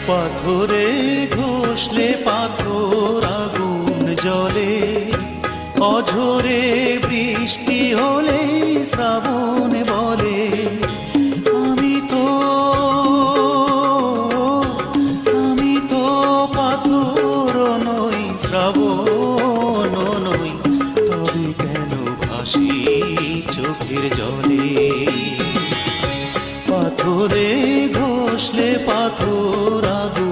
পাথরে ঘষলে পাথর আগুন জ্বলে, অঝরে বৃষ্টি হলে শ্রাবণ বলে আমি তো পাথর নই, শ্রাবণ নই, তবে কেন ভাসি চোখের জলে। পাথরে ঘষলে পাথর আগুন